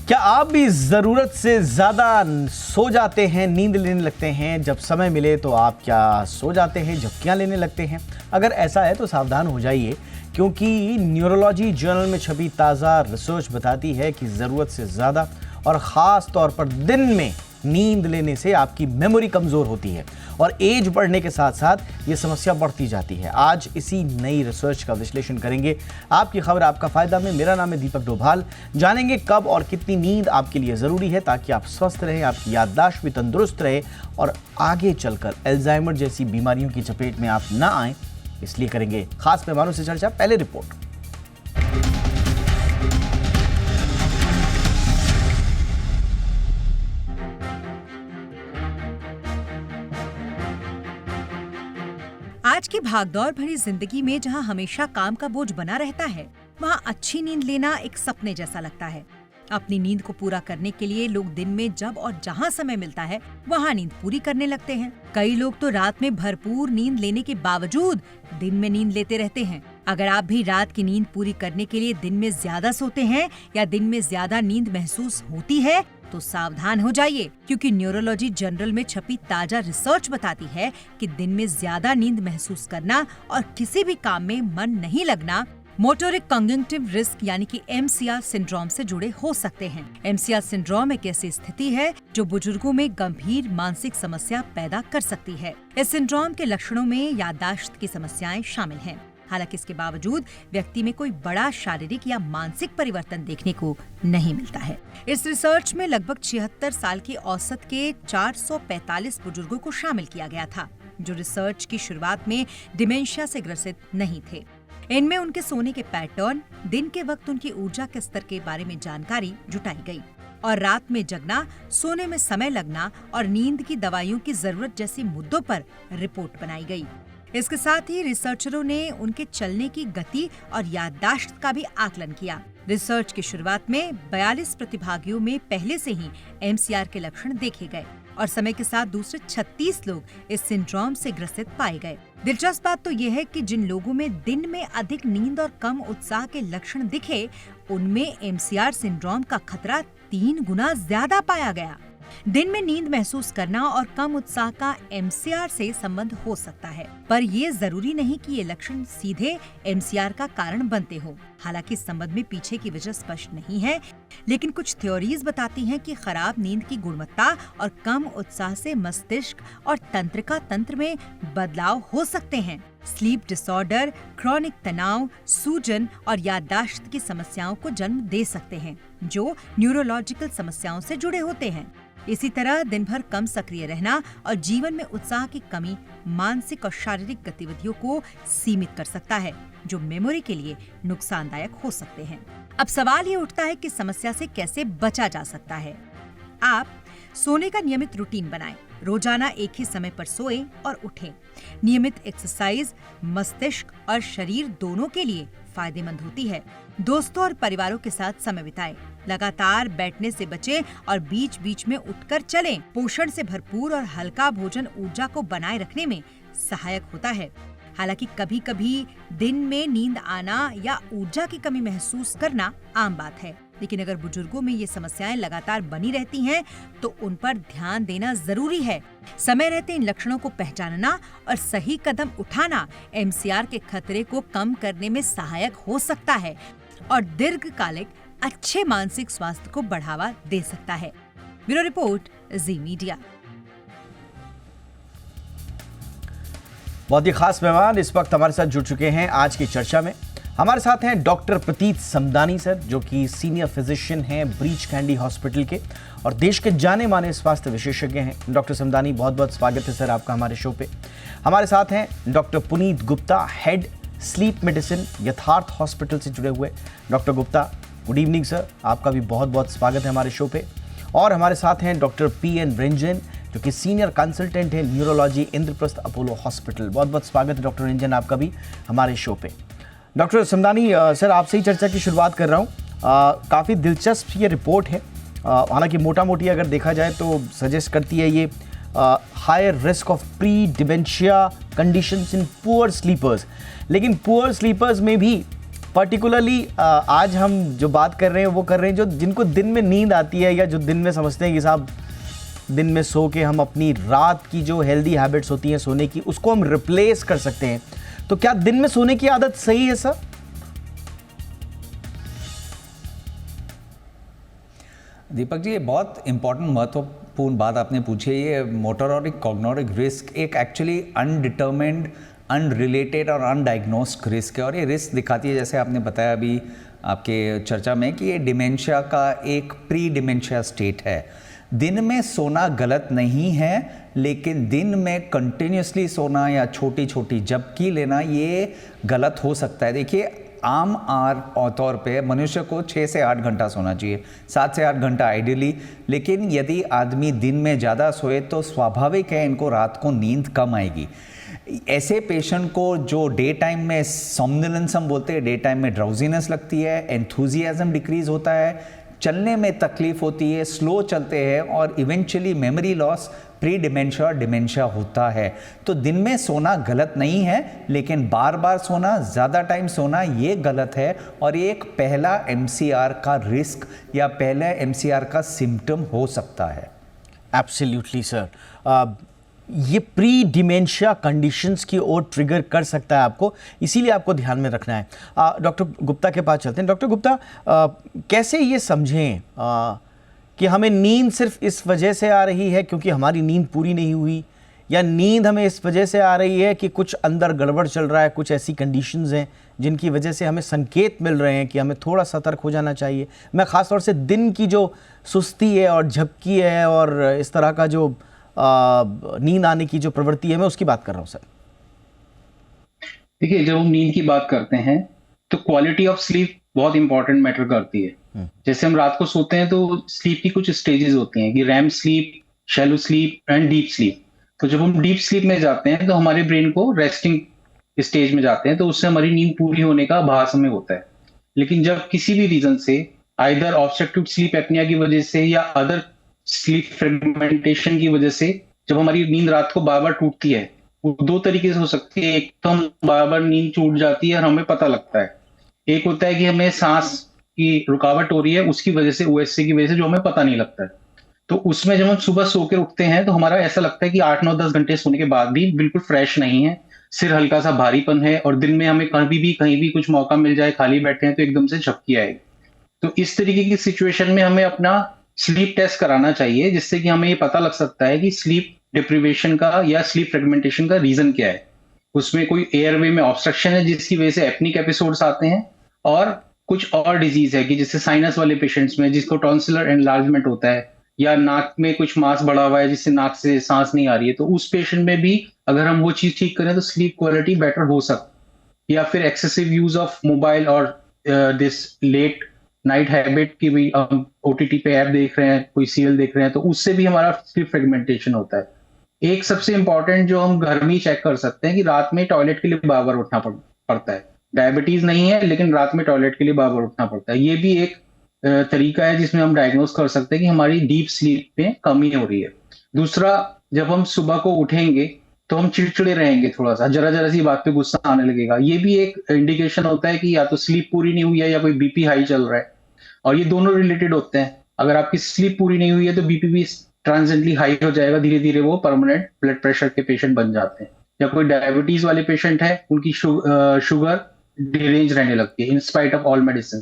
क्या आप भी ज़रूरत से ज़्यादा सो जाते हैं, नींद लेने लगते हैं? जब समय मिले तो आप क्या सो जाते हैं, झपकियाँ लेने लगते हैं? अगर ऐसा है तो सावधान हो जाइए, क्योंकि न्यूरोलॉजी जर्नल में छपी ताज़ा रिसर्च बताती है कि ज़रूरत से ज़्यादा और ख़ास तौर पर दिन में नींद लेने से आपकी मेमोरी कमज़ोर होती है और एज बढ़ने के साथ साथ ये समस्या बढ़ती जाती है। आज इसी नई रिसर्च का विश्लेषण करेंगे। आपकी खबर आपका फ़ायदा में। मेरा नाम है दीपक डोभाल। जानेंगे कब और कितनी नींद आपके लिए ज़रूरी है ताकि आप स्वस्थ रहें, आपकी याददाश्त भी तंदुरुस्त रहे और आगे चलकर अल्जाइमर जैसी बीमारियों की चपेट में आप ना आएँ। इसलिए करेंगे खास मेहमानों से चर्चा। पहले रिपोर्ट। आज की भागदौड़ भरी जिंदगी में जहां हमेशा काम का बोझ बना रहता है, वहां अच्छी नींद लेना एक सपने जैसा लगता है। अपनी नींद को पूरा करने के लिए लोग दिन में जब और जहां समय मिलता है वहां नींद पूरी करने लगते हैं। कई लोग तो रात में भरपूर नींद लेने के बावजूद दिन में नींद लेते रहते हैं। अगर आप भी रात की नींद पूरी करने के लिए दिन में ज्यादा सोते हैं या दिन में ज्यादा नींद महसूस होती है तो सावधान हो जाइए, क्योंकि न्यूरोलॉजी जर्नल में छपी ताजा रिसर्च बताती है कि दिन में ज्यादा नींद महसूस करना और किसी भी काम में मन नहीं लगना मोटोरिक कॉग्निटिव रिस्क यानी कि MCR सिंड्रोम से जुड़े हो सकते हैं। MCR सिंड्रोम एक ऐसी स्थिति है जो बुजुर्गों में गंभीर मानसिक समस्या पैदा कर सकती है। इस सिंड्रोम के लक्षणों में याददाश्त की समस्याएं शामिल हैं। हालांकि इसके बावजूद व्यक्ति में कोई बड़ा शारीरिक या मानसिक परिवर्तन देखने को नहीं मिलता है। इस रिसर्च में लगभग 76 साल की औसत के 445 बुजुर्गों को शामिल किया गया था, जो रिसर्च की शुरुआत में डिमेंशिया से ग्रसित नहीं थे। इनमें उनके सोने के पैटर्न, दिन के वक्त उनकी ऊर्जा के स्तर के बारे में जानकारी जुटाई गई और रात में जगना, सोने में समय लगना और नींद की दवाइयों की जरूरत जैसे मुद्दों पर रिपोर्ट बनाई गई। इसके साथ ही रिसर्चरों ने उनके चलने की गति और याददाश्त का भी आकलन किया। रिसर्च की शुरुआत में 42 प्रतिभागियों में पहले से ही MCR के लक्षण देखे गए और समय के साथ दूसरे 36 लोग इस सिंड्रोम से ग्रसित पाए गए। दिलचस्प बात तो यह है कि जिन लोगों में दिन में अधिक नींद और कम उत्साह के लक्षण दिखे, उनमें MCR सिंड्रोम का खतरा 3 गुना ज्यादा पाया गया। दिन में नींद महसूस करना और कम उत्साह का MCR से संबंध हो सकता है, पर ये जरूरी नहीं कि ये लक्षण सीधे MCR का कारण बनते हो। हालांकि इस संबंध में पीछे की वजह स्पष्ट नहीं है, लेकिन कुछ थ्योरीज बताती हैं कि खराब नींद की गुणवत्ता और कम उत्साह से मस्तिष्क और तंत्रिका तंत्र में बदलाव हो सकते हैं। स्लीप डिसऑर्डर, क्रॉनिक तनाव, सूजन और याददाश्त की समस्याओं को जन्म दे सकते हैं, जो न्यूरोलॉजिकल समस्याओं से जुड़े होते हैं। इसी तरह दिन भर कम सक्रिय रहना और जीवन में उत्साह की कमी मानसिक और शारीरिक गतिविधियों को सीमित कर सकता है, जो मेमोरी के लिए नुकसानदायक हो सकते हैं। अब सवाल ये उठता है कि समस्या से कैसे बचा जा सकता है। आप सोने का नियमित रूटीन बनाएं, रोजाना एक ही समय पर सोएं और उठें। नियमित एक्सरसाइज मस्तिष्क और शरीर दोनों के लिए फायदेमंद होती है। दोस्तों और परिवारों के साथ समय बिताएं। लगातार बैठने से बचें और बीच बीच में उठकर चलें। पोषण से भरपूर और हल्का भोजन ऊर्जा को बनाए रखने में सहायक होता है। हालांकि कभी कभी दिन में नींद आना या ऊर्जा की कमी महसूस करना आम बात है, लेकिन अगर बुजुर्गों में ये समस्याएं लगातार बनी रहती हैं, तो उन पर ध्यान देना जरूरी है। समय रहते इन लक्षणों को पहचानना और सही कदम उठाना MCR के खतरे को कम करने में सहायक हो सकता है और दीर्घकालिक अच्छे मानसिक स्वास्थ्य को बढ़ावा दे सकता है। ब्यूरो रिपोर्ट, जी मीडिया। बहुत ही खास मेहमान इस वक्त हमारे साथ जुड़ चुके हैं आज की चर्चा में। हमारे साथ हैं डॉक्टर प्रतीत समदानी सर, जो कि सीनियर फिजिशियन हैं ब्रीच कैंडी हॉस्पिटल के और देश के जाने माने स्वास्थ्य विशेषज्ञ हैं। डॉक्टर समदानी, बहुत बहुत स्वागत है सर आपका हमारे शो पे। हमारे साथ हैं doctor Puneet Gupta, head sleep medicine यथार्थ हॉस्पिटल से जुड़े हुए। Doctor Gupta, good evening sir, आपका भी बहुत बहुत स्वागत है हमारे शो पे। और हमारे साथ हैं डॉक्टर PN रंजन, जो कि सीनियर कंसल्टेंट है न्यूरोलॉजी इंद्रप्रस्थ अपोलो हॉस्पिटल। बहुत बहुत स्वागत है डॉक्टर रंजन आपका भी हमारे शो पे। डॉक्टर समदानी सर, आपसे ही चर्चा की शुरुआत कर रहा हूँ। काफ़ी दिलचस्प ये रिपोर्ट है। हालांकि मोटा मोटी अगर देखा जाए तो सजेस्ट करती है ये higher risk of pre dementia conditions in poor sleepers, लेकिन पुअर स्लीपर्स में भी पर्टिकुलरली आज हम जो बात कर रहे हैं वो कर रहे हैं जो जिनको दिन में नींद आती है, या जो दिन में समझते हैं कि साहब दिन में सो के हम अपनी रात की जो हेल्दी हैबिट्स होती हैं सोने की, उसको हम रिप्लेस कर सकते हैं। तो क्या दिन में सोने की आदत सही है सर? दीपक जी, ये बहुत इंपॉर्टेंट महत्वपूर्ण बात आपने पूछी है। ये मोटर और कॉग्निटिव रिस्क एक एक्चुअली अनडिटर्मिन्ड, अनरिलेटेड और अनडायग्नोस्ड रिस्क है, और ये रिस्क दिखाती है, जैसे आपने बताया अभी आपके चर्चा में, कि ये डिमेंशिया का एक प्री डिमेंशिया स्टेट है। दिन में सोना गलत नहीं है, लेकिन दिन में कंटिन्यूसली सोना या छोटी छोटी झपकी लेना ये गलत हो सकता है। देखिए, आम तौर पे मनुष्य को 6 से 8 घंटा सोना चाहिए, 7 से 8 घंटा आइडियली। लेकिन यदि आदमी दिन में ज़्यादा सोए तो स्वाभाविक है इनको रात को नींद कम आएगी। ऐसे पेशेंट को जो डे टाइम में सोमनिलेंस हम बोलते हैं, डे टाइम में ड्राउजीनेस लगती है, एंथुजियाज्म डिक्रीज होता है, चलने में तकलीफ होती है, स्लो चलते हैं, और eventually memory loss, pre dementia और डिमेंशिया होता है। तो दिन में सोना गलत नहीं है, लेकिन बार बार सोना, ज़्यादा टाइम सोना ये गलत है, और ये एक पहला MCR का रिस्क या पहला MCR का सिम्टम हो सकता है। Absolutely sir. ये प्री डिमेंशिया कंडीशंस की ओर ट्रिगर कर सकता है आपको, इसीलिए आपको ध्यान में रखना है। डॉक्टर गुप्ता के पास चलते हैं। डॉक्टर गुप्ता, कैसे ये समझें कि हमें नींद सिर्फ इस वजह से आ रही है क्योंकि हमारी नींद पूरी नहीं हुई, या नींद हमें इस वजह से आ रही है कि कुछ अंदर गड़बड़ चल रहा है, कुछ ऐसी कंडीशंस हैं जिनकी वजह से हमें संकेत मिल रहे हैं कि हमें थोड़ा सतर्क हो जाना चाहिए? मैं ख़ास तौर से दिन की जो सुस्ती है और झपकी है और इस तरह का जो नींद आने की जो प्रवृत्ति है, मैं उसकी बात कर रहा हूँ सर। देखिए, जब हम नींद की बात करते हैं तो क्वालिटी ऑफ स्लीप बहुत इंपॉर्टेंट मैटर करती है। जैसे हम रात को सोते हैं तो स्लीप की कुछ स्टेजेस होती हैं कि REM sleep, shallow sleep and deep sleep. तो जब हम डीप स्लीप में जाते हैं तो हमारे ब्रेन को रेस्टिंग स्टेज में जाते हैं, तो उससे हमारी नींद पूरी होने का आभास हमें होता है। लेकिन जब किसी भी रीजन से, आइदर ऑब्स्ट्रक्टिव स्लीप एपनिया की वजह से या अदर स्लीप फ्रेगमेंटेशन की वजह से, जब हमारी नींद रात को बार बार टूटती है, वो 2 तरीके से हो सकती है। एक तो हम बार बार नींद टूट जाती है और हमें पता लगता है। एक होता है कि हमें सांस की रुकावट हो रही है, उसकी वजह से, OSA की वजह से, जो हमें पता नहीं लगता है। तो उसमें जब हम सुबह सो के उठते हैं तो हमारा ऐसा लगता है कि 8, 9, 10 घंटे सोने के बाद भी बिल्कुल फ्रेश नहीं है, सिर हल्का सा भारीपन है, और दिन में हमें कहीं भी कुछ मौका मिल जाए, खाली बैठे हैं तो एकदम से झपकी आएगी। तो इस तरीके की सिचुएशन में हमें अपना स्लीप टेस्ट कराना चाहिए, जिससे कि हमें ये पता लग सकता है कि स्लीप डिप्रीवेशन का या स्लीप फ्रेगमेंटेशन का रीजन क्या है। उसमें कोई एयरवे में ऑब्स्ट्रक्शन है जिसकी वजह से एपनिक एपिसोड्स आते हैं, और कुछ और डिजीज है कि जैसे साइनस वाले पेशेंट्स में जिसको टॉन्सिलर एनलार्जमेंट होता है, या नाक में कुछ मांस बढ़ा हुआ है जिससे नाक से सांस नहीं आ रही है, तो उस पेशेंट में भी अगर हम वो चीज ठीक करें तो स्लीप क्वालिटी बेटर हो सकती है। या फिर एक्सेसिव यूज ऑफ मोबाइल और दिस लेट नाइट हैबिट की भी, हम OTT पे ऐप देख रहे हैं, कोई सीरियल देख रहे हैं, तो उससे भी हमारा स्लीप फ्रेगमेंटेशन होता है। एक सबसे इंपॉर्टेंट जो हम घर में ही चेक कर सकते हैं कि रात में टॉयलेट के लिए बार बार उठना पड़ता है। डायबिटीज नहीं है, लेकिन रात में टॉयलेट के लिए बार बार उठना पड़ता है। ये भी एक तरीका है जिसमें हम डायग्नोस कर सकते हैं कि हमारी डीप स्लीप में कमी हो रही है। दूसरा, जब हम सुबह को उठेंगे तो हम चिड़चिड़े रहेंगे, थोड़ा सा जरा सी बात पे गुस्सा आने लगेगा। ये भी एक इंडिकेशन होता है कि या तो स्लीप पूरी नहीं हुई है या कोई बीपी हाई चल रहा है, और ये दोनों रिलेटेड होते हैं। अगर आपकी स्लीप पूरी नहीं हुई है तो बीपी भी ट्रांजिएंटली हाई हो जाएगा, धीरे धीरे वो परमानेंट ब्लड प्रेशर के पेशेंट बन जाते हैं। या कोई डायबिटीज वाले पेशेंट है, उनकी शुगर डिरेंज रहने लगती है in spite of all medicine.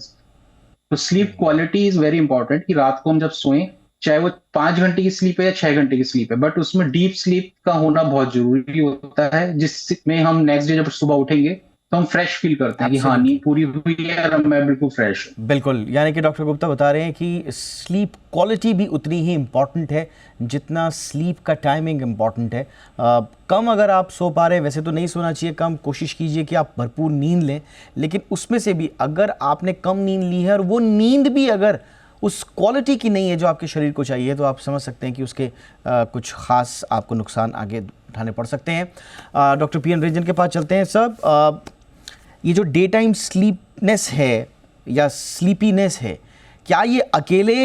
तो sleep quality is very important, कि रात को हम जब सोएं, चाहे वो 5 घंटे की स्लीप है या 6 घंटे की स्लीप है, बट उसमें डीप स्लीप का होना बहुत जरूरी होता है, जिसमें हम नेक्स्ट डे जब सुबह उठेंगे तो हम फ्रेश फील करते हैं कि हाँ, नींद पूरी हुई है और मैं बिल्कुल फ्रेश हूँ। बिल्कुल, यानी कि डॉक्टर गुप्ता बता रहे हैं कि स्लीप क्वालिटी भी उतनी ही इम्पॉर्टेंट है जितना स्लीप का टाइमिंग इम्पॉर्टेंट है। कम अगर आप सो पा रहे हैं, वैसे तो नहीं सोना चाहिए, कम कोशिश कीजिए कि आप भरपूर नींद लें, लेकिन उसमें से भी अगर आपने कम नींद ली है और वो नींद भी अगर उस क्वालिटी की नहीं है जो आपके शरीर को चाहिए, तो आप समझ सकते हैं कि उसके कुछ ख़ास आपको नुकसान आगे उठाने पड़ सकते हैं। डॉक्टर PN निरंजन के पास चलते हैं। सब ये जो डे टाइम स्लीपनेस है या स्लीपीनेस है, क्या ये अकेले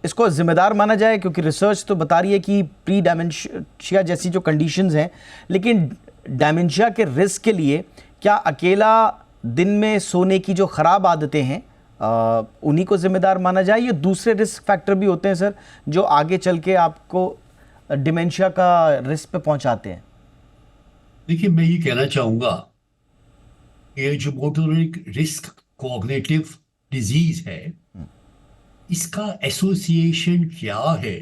इसको जिम्मेदार माना जाए? क्योंकि रिसर्च तो बता रही है कि प्री डायमेंशिया जैसी जो कंडीशंस हैं, लेकिन डायमेंशिया के रिस्क के लिए क्या अकेला दिन में सोने की जो ख़राब आदतें हैं उन्हीं को जिम्मेदार माना जाए, या दूसरे रिस्क फैक्टर भी होते हैं सर जो आगे चल के आपको डिमेंशिया का रिस्क पे पहुंचाते हैं? देखिए, मैं ये कहना चाहूँगा, ये जो मोटोरिक रिस्क कॉग्निटिव डिजीज है, इसका एसोसिएशन क्या है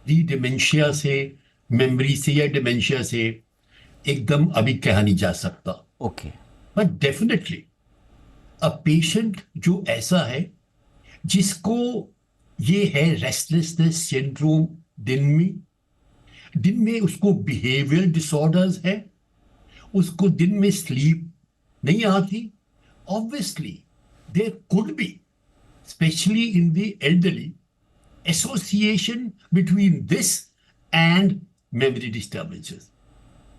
डिमेंशिया से, मेमोरी से या डिमेंशिया से, एकदम अभी कहा नहीं जा सकता। Okay. But definitely a patient जो ऐसा है जिसको ये है रेस्टलेसनेस सिंड्रोम, दिन में उसको बिहेवियरल डिसऑर्डर्स है, उसको दिन में स्लीप नहीं आती, obviously there could be, especially in the elderly, association between this and memory disturbances.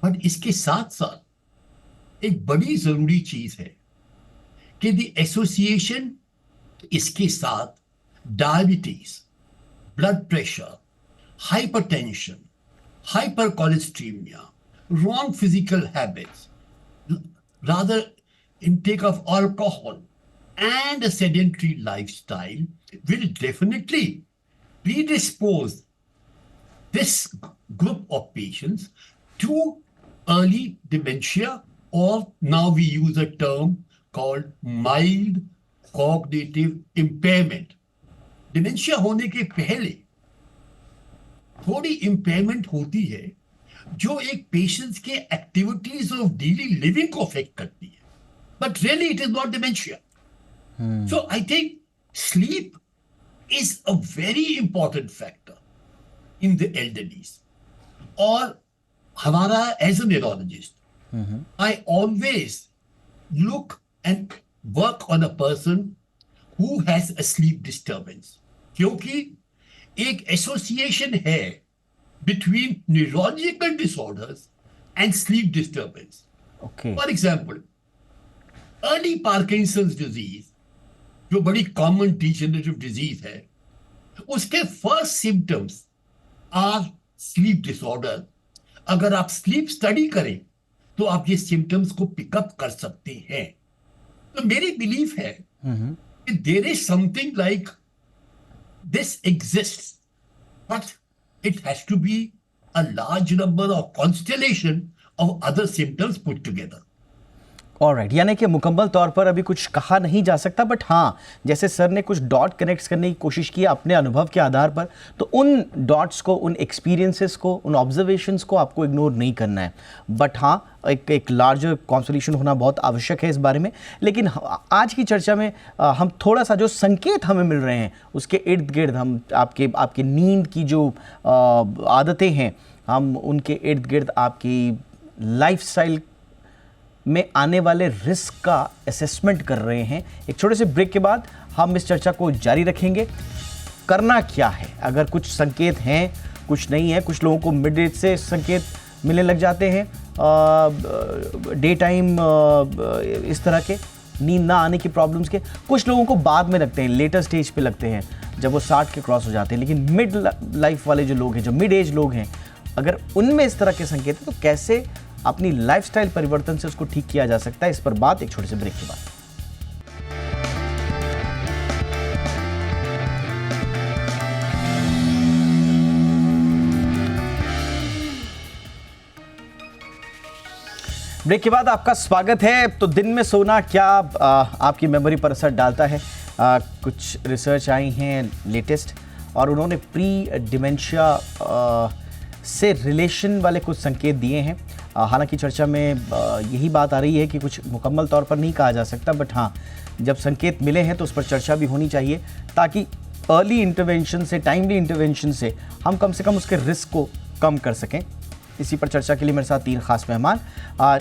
but इसके साथ साथ एक बड़ी जरूरी चीज है कि the association इसके साथ diabetes, blood pressure, hypertension, hypercholesteremia, wrong physical habits, rather intake of alcohol and a sedentary lifestyle will definitely predispose this group of patients to early dementia, or now we use a term called mild cognitive impairment. Dementia होने के पहले थोड़ी impairment होती है जो एक patients के activities of daily living को अफेक्ट करती है, but really it is not dementia. So I think sleep is a very important factor in the elderlies. और हमारा as a neurologist, I always look and work on a person who has a sleep disturbance. क्योंकि एक association है between neurological disorders and sleep disturbance. Okay. For example, early Parkinson's disease, जो बड़ी common degenerative disease है, उसके first symptoms are sleep disorder. अगर आप sleep study करें तो आप ये सिम्टम्स को पिकअप कर सकते हैं. तो मेरी बिलीफ है कि there is something like this exists, but it has to be a large number of constellation of other symptoms put together. Alright, यानी कि मुकम्मल तौर पर अभी कुछ कहा नहीं जा सकता, बट हाँ, जैसे सर ने कुछ डॉट कनेक्ट करने की कोशिश की अपने अनुभव के आधार पर, तो उन डॉट्स को, उन एक्सपीरियंसेस को, उन ऑब्जर्वेशंस को आपको इग्नोर नहीं करना है. बट हाँ, एक लार्जर कॉन्सोल्यूशन होना बहुत आवश्यक है इस बारे में. लेकिन आज की चर्चा में हम थोड़ा सा जो संकेत हमें मिल रहे हैं उसके इर्द गिर्द, हम आपके नींद की जो आदतें हैं, हम उनके इर्द गिर्द आपकी लाइफस्टाइल में आने वाले रिस्क का असेसमेंट कर रहे हैं. एक छोटे से ब्रेक के बाद हम इस चर्चा को जारी रखेंगे. करना क्या है, अगर कुछ संकेत हैं, कुछ नहीं है. कुछ लोगों को मिड एज से संकेत मिलने लग जाते हैं, डे टाइम इस तरह के नींद ना आने की प्रॉब्लम्स के. कुछ लोगों को बाद में लगते हैं, लेटर स्टेज पे लगते हैं जब वो 60 के क्रॉस हो जाते हैं. लेकिन मिड लाइफ वाले जो लोग हैं, जो मिड एज लोग हैं, अगर उनमें इस तरह के संकेत हैं तो कैसे अपनी लाइफस्टाइल परिवर्तन से उसको ठीक किया जा सकता है, इस पर बात एक छोटे से ब्रेक के बाद. ब्रेक के बाद आपका स्वागत है. तो दिन में सोना क्या आपकी मेमोरी पर असर डालता है? कुछ रिसर्च आई हैं लेटेस्ट, और उन्होंने प्री डिमेंशिया से रिलेशन वाले कुछ संकेत दिए हैं. हालांकि चर्चा में यही बात आ रही है कि कुछ मुकम्मल तौर पर नहीं कहा जा सकता, बट हाँ, जब संकेत मिले हैं तो उस पर चर्चा भी होनी चाहिए, ताकि अर्ली इंटरवेंशन से, टाइमली इंटरवेंशन से हम कम से कम उसके रिस्क को कम कर सकें. इसी पर चर्चा के लिए मेरे साथ 3 खास मेहमान.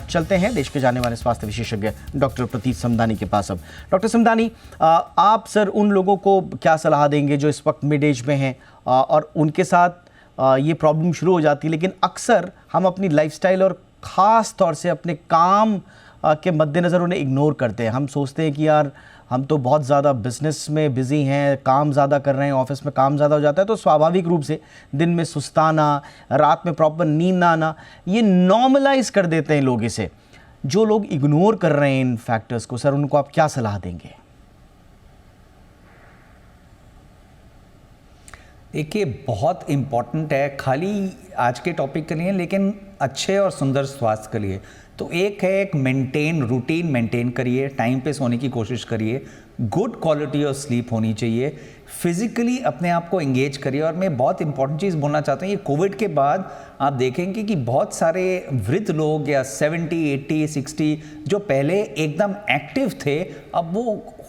चलते हैं देश के जाने वाले स्वास्थ्य विशेषज्ञ डॉक्टर प्रतीत समदानी के पास. अब डॉक्टर समदानी, आप सर उन लोगों को क्या सलाह देंगे जो इस वक्त मिड एज में हैं और उनके साथ ये प्रॉब्लम शुरू हो जाती है, लेकिन अक्सर हम अपनी लाइफस्टाइल और ख़ास तौर से अपने काम के मद्देनज़र उन्हें इग्नोर करते हैं. हम सोचते हैं कि यार हम तो बहुत ज़्यादा बिजनेस में बिज़ी हैं, काम ज़्यादा कर रहे हैं, ऑफिस में काम ज़्यादा हो जाता है, तो स्वाभाविक रूप से दिन में सुस्ताना, रात में प्रॉपर नींद ना आना, ये नॉर्मलाइज कर देते हैं लोग इसे. जो लोग इग्नोर कर रहे हैं इन फैक्टर्स को, सर उनको आप क्या सलाह देंगे? देखिए, बहुत इम्पॉर्टेंट है, खाली आज के टॉपिक के लिए लेकिन अच्छे और सुंदर स्वास्थ्य के लिए। तो एक है, एक रूटीन मेंटेन करिए, टाइम पे सोने की कोशिश करिए, गुड क्वालिटी ऑफ स्लीप होनी चाहिए, फिजिकली अपने आप को एंगेज करिए। और मैं बहुत इंपॉर्टेंट चीज़ बोलना चाहता हूँ, ये कोविड के बाद आप देखेंगे कि बहुत सारे वृद्ध लोग या 70, 80, 60 जो पहले एकदम एक्टिव थे, अब वो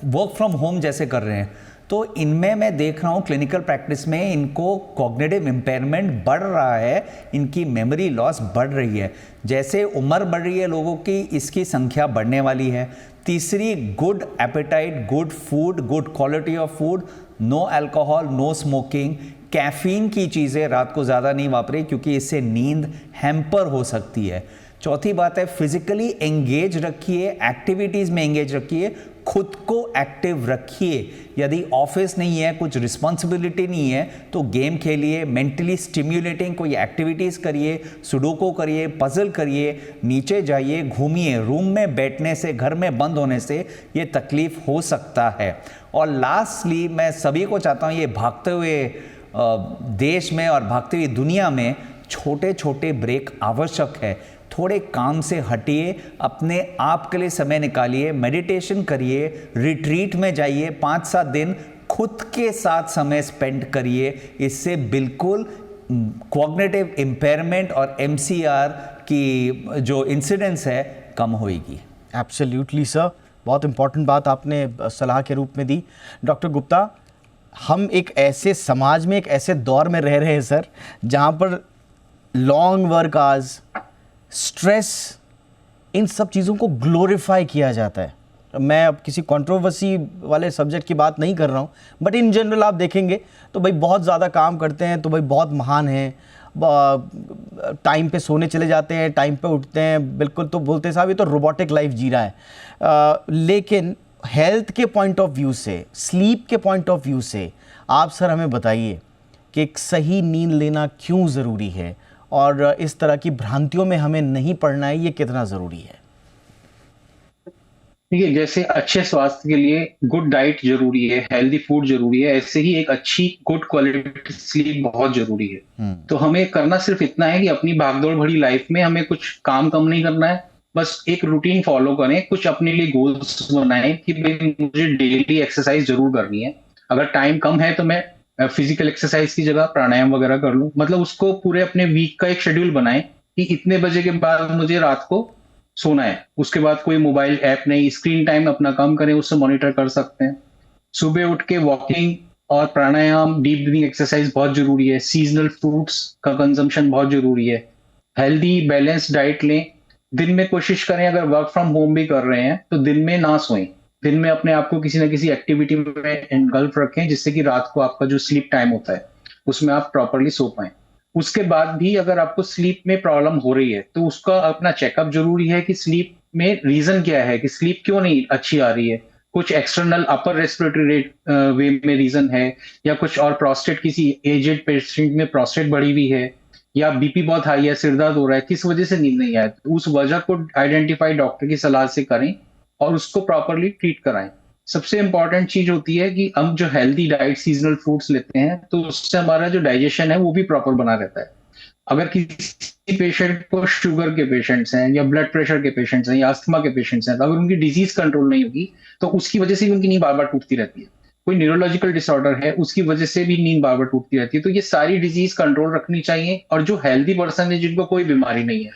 वर्क फ्रॉम होम जैसे कर रहे हैं। तो इनमें मैं देख रहा हूँ क्लिनिकल प्रैक्टिस में इनको कॉग्निटिव इम्पेयरमेंट बढ़ रहा है, इनकी मेमोरी लॉस बढ़ रही है। जैसे उम्र बढ़ रही है लोगों की, इसकी संख्या बढ़ने वाली है। तीसरी, good appetite, good food, good quality of food, no alcohol, no smoking, caffeine की चीज़ें रात को ज़्यादा नहीं वापरें क्योंकि इससे नींद हैम्पर हो सकती है। चौथी बात है, फिजिकली एंगेज रखिए, एक्टिविटीज़ में एंगेज रखिए, खुद को एक्टिव रखिए। यदि ऑफिस नहीं है, कुछ रिस्पॉन्सिबिलिटी नहीं है, तो गेम खेलिए, मेंटली स्टिम्युलेटिंग कोई एक्टिविटीज़ करिए, सुडोको करिए, पजल करिए, नीचे जाइए, घूमिए। रूम में बैठने से, घर में बंद होने से ये तकलीफ हो सकता है। और लास्टली मैं सभी को चाहता हूँ, ये भागते हुए देश में और भागती हुई दुनिया में छोटे छोटे ब्रेक आवश्यक है। थोड़े काम से हटिए, अपने आप के लिए समय निकालिए, मेडिटेशन करिए, रिट्रीट में जाइए, 5-7 दिन खुद के साथ समय स्पेंड करिए। इससे बिल्कुल कॉग्निटिव इम्पेयरमेंट और MCR की जो इंसिडेंस है कम होएगी। एब्सोल्युटली सर, बहुत इंपॉर्टेंट बात आपने सलाह के रूप में दी। डॉक्टर गुप्ता, हम एक ऐसे समाज में, एक ऐसे दौर में रह रहे हैं सर, जहाँ पर लॉन्ग वर्क आवर्स, स्ट्रेस, इन सब चीज़ों को ग्लोरीफाई किया जाता है। मैं अब किसी कंट्रोवर्सी वाले सब्जेक्ट की बात नहीं कर रहा हूँ, बट इन जनरल आप देखेंगे तो भाई बहुत ज़्यादा काम करते हैं तो भाई बहुत महान हैं, टाइम पे सोने चले जाते हैं, टाइम पे उठते हैं, बिल्कुल तो बोलते साहब ये तो रोबोटिक लाइफ जी रहा है। लेकिन हेल्थ के पॉइंट ऑफ व्यू से, स्लीप के पॉइंट ऑफ व्यू से आप सर हमें बताइए कि एक सही नींद लेना क्यों ज़रूरी है और इस तरह की भ्रांतियों में हमें नहीं पड़ना है, ये कितना ज़रूरी है? देखिए, जैसे अच्छे स्वास्थ्य के लिए गुड डाइट जरूरी है, हेल्दी फूड जरूरी है, ऐसे ही एक अच्छी गुड क्वालिटी स्लीप बहुत जरूरी है। तो हमें करना सिर्फ इतना है कि अपनी भागदौड़ भरी लाइफ में हमें कुछ काम कम नहीं करना है, बस एक रूटीन फॉलो करें, कुछ अपने लिए गोल्स बनाएं कि भाई मुझे डेली एक्सरसाइज जरूर करनी है। अगर टाइम कम है तो मैं फिजिकल एक्सरसाइज की जगह प्राणायाम वगैरह कर लूं। मतलब उसको पूरे अपने वीक का एक शेड्यूल बनाएं कि इतने बजे के बाद मुझे रात को सोना है, उसके बाद कोई मोबाइल ऐप नहीं, स्क्रीन टाइम अपना कम करें, उससे मॉनिटर कर सकते हैं। सुबह उठ के वॉकिंग और प्राणायाम, डीप ब्रीथिंग एक्सरसाइज बहुत जरूरी है। सीजनल फ्रूट्स का कंजम्पशन बहुत जरूरी है। हेल्दी बैलेंस डाइट लें। दिन में कोशिश करें, अगर वर्क फ्रॉम होम भी कर रहे हैं तो दिन में ना सोएं, दिन में अपने आप को किसी ना किसी एक्टिविटी में इन्वॉल्व रखें, जिससे कि रात को आपका जो स्लीप टाइम होता है उसमें आप प्रॉपरली सो पाएं। उसके बाद भी अगर आपको स्लीप में प्रॉब्लम हो रही है तो उसका अपना चेकअप जरूरी है कि स्लीप में रीजन क्या है, कि स्लीप क्यों नहीं अच्छी आ रही है। कुछ एक्सटर्नल अपर रेस्पिरेटरी रेट वे में रीजन है, या कुछ और प्रोस्टेट, किसी एजेड पेशेंट में प्रोस्टेट बढ़ी हुई है, या बीपी बहुत हाई है, सिर दर्द हो रहा है, किस वजह से नींद नहीं आए, तो उस वजह को आइडेंटिफाई डॉक्टर की सलाह से करें और उसको प्रॉपरली ट्रीट कराएं। सबसे इंपॉर्टेंट चीज होती है कि हम जो हेल्दी डाइट, सीजनल फ्रूट्स लेते हैं तो उससे हमारा जो डाइजेशन है वो भी प्रॉपर बना रहता है। अगर किसी पेशेंट को, शुगर के पेशेंट्स हैं या ब्लड प्रेशर के पेशेंट्स हैं या अस्थमा के पेशेंट्स हैं, तो अगर उनकी डिजीज कंट्रोल नहीं होगी तो उसकी वजह से भी उनकी नींद बार बार टूटती रहती है। कोई न्यूरोलॉजिकल डिसऑर्डर है, उसकी वजह से भी नींद बार बार टूटती रहती है। तो ये सारी डिजीज कंट्रोल रखनी चाहिए। और जो हेल्दी पर्सन है, जिनको कोई बीमारी नहीं है,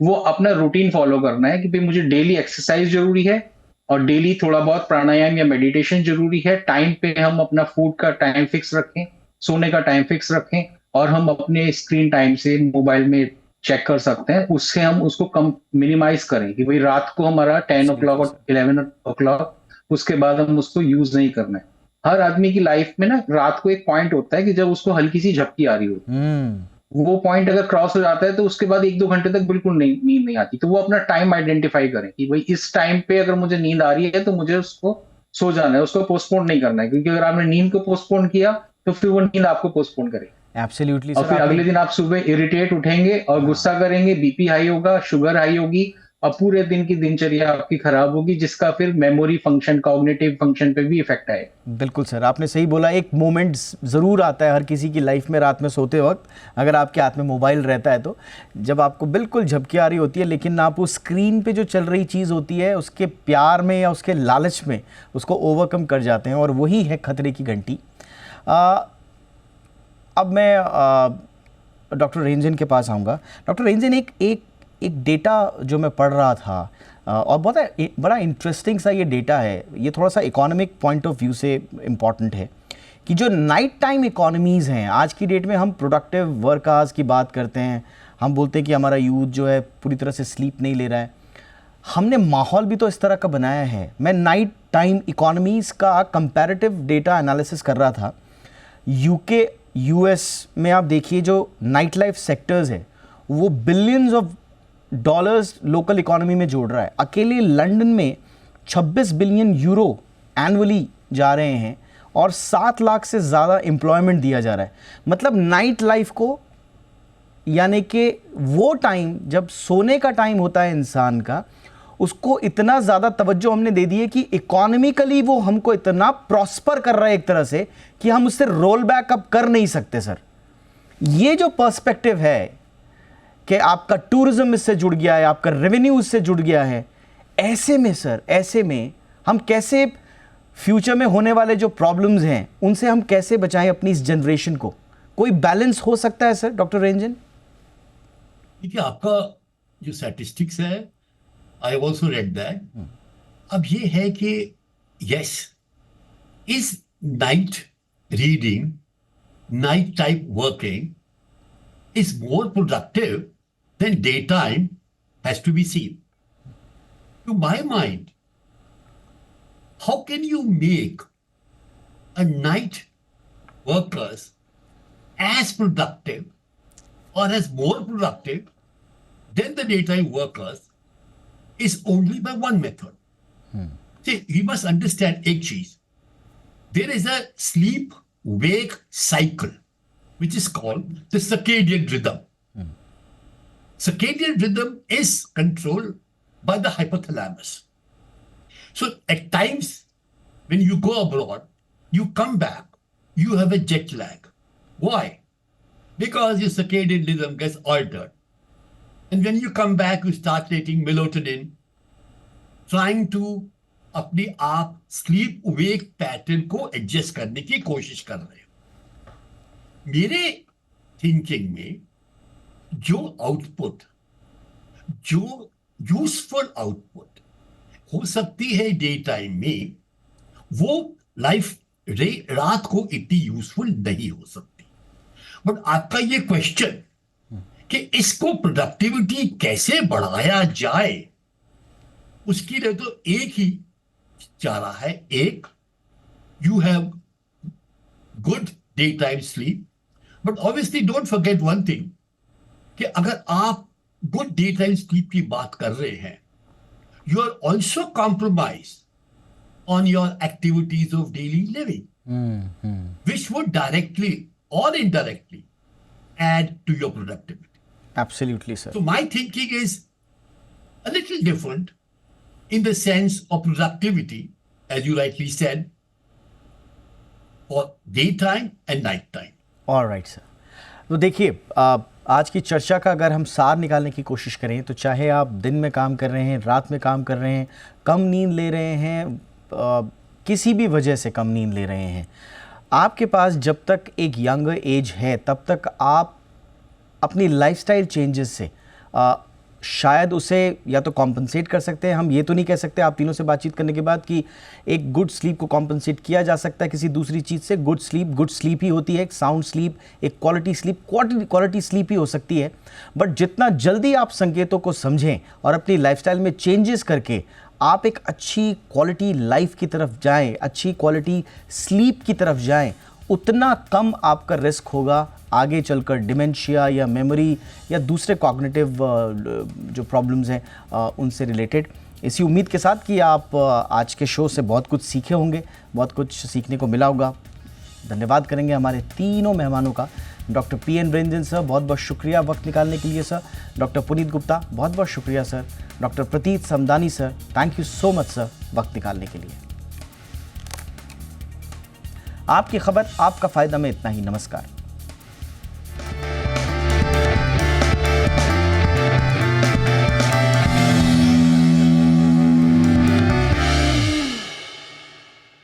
वो अपना रूटीन फॉलो करना है कि भाई मुझे डेली एक्सरसाइज जरूरी है और डेली थोड़ा बहुत प्राणायाम या मेडिटेशन जरूरी है। टाइम पे हम अपना फूड का टाइम फिक्स रखें, सोने का टाइम फिक्स रखें, और हम अपने स्क्रीन टाइम से मोबाइल में चेक कर सकते हैं, उससे हम उसको कम मिनिमाइज करें कि भाई रात को हमारा 10 o'clock और 11 o'clock, उसके बाद हम उसको यूज नहीं करना है। हर आदमी की लाइफ में ना रात को एक पॉइंट होता है कि जब उसको हल्की सी झपकी आ रही होती है। वो पॉइंट अगर क्रॉस हो जाता है तो उसके बाद 1-2 घंटे तक बिल्कुल नींद नहीं आती। तो वो अपना टाइम आइडेंटिफाई करें कि भाई इस टाइम पे अगर मुझे नींद आ रही है तो मुझे उसको सो जाना है, उसको पोस्टपोन नहीं करना है, क्योंकि अगर आपने नींद को पोस्टपोन किया तो फिर वो नींद आपको पोस्टपोन करेगी। एब्सोल्युटली और फिर अगले दिन आप सुबह इरिटेट उठेंगे और गुस्सा करेंगे, बीपी हाई होगा, शुगर हाई होगी, और पूरे दिन की दिनचर्या आपकी खराब होगी, जिसका फिर मेमोरी फंक्शन, कॉग्निटिव फंक्शन पे भी इफेक्ट आएगा। बिल्कुल सर, आपने सही बोला। एक मोमेंट ज़रूर आता है हर किसी की लाइफ में रात में सोते वक्त, अगर आपके हाथ में मोबाइल रहता है तो, जब आपको बिल्कुल झपकी आ रही होती है, लेकिन आप उस स्क्रीन पे जो चल रही चीज़ होती है उसके प्यार में या उसके लालच में उसको ओवरकम कर जाते हैं, और वही है खतरे की घंटी। अब मैं डॉक्टर रंजन के पास आऊँगा। डॉक्टर रंजन, एक डेटा जो मैं पढ़ रहा था, और बड़ा इंटरेस्टिंग सा ये डेटा है, ये थोड़ा सा इकोनॉमिक पॉइंट ऑफ व्यू से इम्पॉर्टेंट है, कि जो नाइट टाइम इकोनॉमीज़ हैं आज की डेट में, हम प्रोडक्टिव वर्क आवर्स की बात करते हैं, हम बोलते हैं कि हमारा यूथ जो है पूरी तरह से स्लीप नहीं ले रहा है, हमने माहौल भी तो इस तरह का बनाया है। मैं नाइट टाइम इकोनॉमीज़ का कंपैरेटिव डेटा एनालिसिस कर रहा था। यूके, यूएस में आप देखिए जो नाइट लाइफ सेक्टर्स है वो billions of dollars local economy में जोड़ रहा है। अकेले लंदन में 26 बिलियन यूरो एनुअली जा रहे हैं और 7 लाख से ज़्यादा एम्प्लॉयमेंट दिया जा रहा है। मतलब नाइट लाइफ को, यानी कि वो टाइम जब सोने का टाइम होता है इंसान का, उसको इतना ज़्यादा तवज्जो हमने दे दी है कि इकोनॉमिकली वो हमको इतना प्रॉस्पर कर रहा है एक तरह से कि हम उससे रोल बैक अप कर नहीं सकते सर। ये जो पर्सपेक्टिव है कि आपका टूरिज्म इससे जुड़ गया है, आपका रेवेन्यू इससे जुड़ गया है, ऐसे में सर, ऐसे में हम कैसे फ्यूचर में होने वाले जो प्रॉब्लम्स हैं उनसे हम कैसे बचाएं अपनी इस जनरेशन को? कोई बैलेंस हो सकता है सर, डॉक्टर रंजन? देखिए, आपका जो स्टैटिस्टिक्स है, आई ऑल्सो रेड दैट। अब ये है कि yes, is night reading, night time working is more productive than daytime has to be seen. To my mind, how can you make a night workers as productive or as more productive than the daytime workers is only by one method. See, you must understand एक चीज, there is a sleep-wake cycle which is called the circadian rhythm. Circadian rhythm is controlled by the hypothalamus. So at times when you go abroad, you come back, you have a jet lag. Why? Because your circadian rhythm gets altered. And when you come back, you start taking melatonin, trying to अपनी आप sleep wake pattern को adjust करने की कोशिश कर रहे हो। मेरे थिंकिंग में जो आउटपुट, जो यूजफुल आउटपुट हो सकती है डे टाइम में, वो लाइफ रात को इतनी यूजफुल नहीं हो सकती। बट आपका ये क्वेश्चन कि इसको प्रोडक्टिविटी कैसे बढ़ाया जाए, उसके लिए तो एक ही चारा है। एक, you have good day time sleep, but obviously don't forget one thing कि अगर आप गुड डे टाइम स्लीप की बात कर रहे हैं, you are also compromise on your activities of daily living, which would directly और indirectly add to your productivity. Absolutely, sir. So my thinking is a little different in the sense of productivity, as you rightly said, for daytime and night time. All right, sir. तो देखिए, आज की चर्चा का अगर हम सार निकालने की कोशिश करें तो चाहे आप दिन में काम कर रहे हैं, रात में काम कर रहे हैं, कम नींद ले रहे हैं, किसी भी वजह से कम नींद ले रहे हैं, आपके पास जब तक एक यंग एज है तब तक आप अपनी लाइफस्टाइल चेंजेस से शायद उसे या तो कॉम्पनसेट कर सकते हैं। हम ये तो नहीं कह सकते आप तीनों से बातचीत करने के बाद कि एक गुड स्लीप को कॉम्पनसेट किया जा सकता है किसी दूसरी चीज़ से। गुड स्लीप ही होती है, एक साउंड स्लीप, एक क्वालिटी स्लीप ही हो सकती है। बट जितना जल्दी आप संकेतों को समझें और अपनी लाइफस्टाइल में चेंजेस करके आप एक अच्छी क्वालिटी लाइफ की तरफ जाएं, अच्छी क्वालिटी स्लीप की तरफ जाएं, उतना कम आपका रिस्क होगा आगे चलकर डिमेंशिया या मेमोरी या दूसरे कॉग्निटिव जो प्रॉब्लम्स हैं उनसे रिलेटेड। इसी उम्मीद के साथ कि आप आज के शो से बहुत कुछ सीखे होंगे, बहुत कुछ सीखने को मिला होगा। धन्यवाद करेंगे हमारे तीनों मेहमानों का। Doctor P N Ranjan sir, बहुत बहुत शुक्रिया वक्त निकालने के लिए सर। डॉक्टर पुनीत गुप्ता, बहुत बहुत शुक्रिया सर। डॉक्टर प्रतीत Samdani sir, thank you so much sir वक्त निकालने के लिए। आपकी खबर, आपका फायदा में इतना ही। नमस्कार।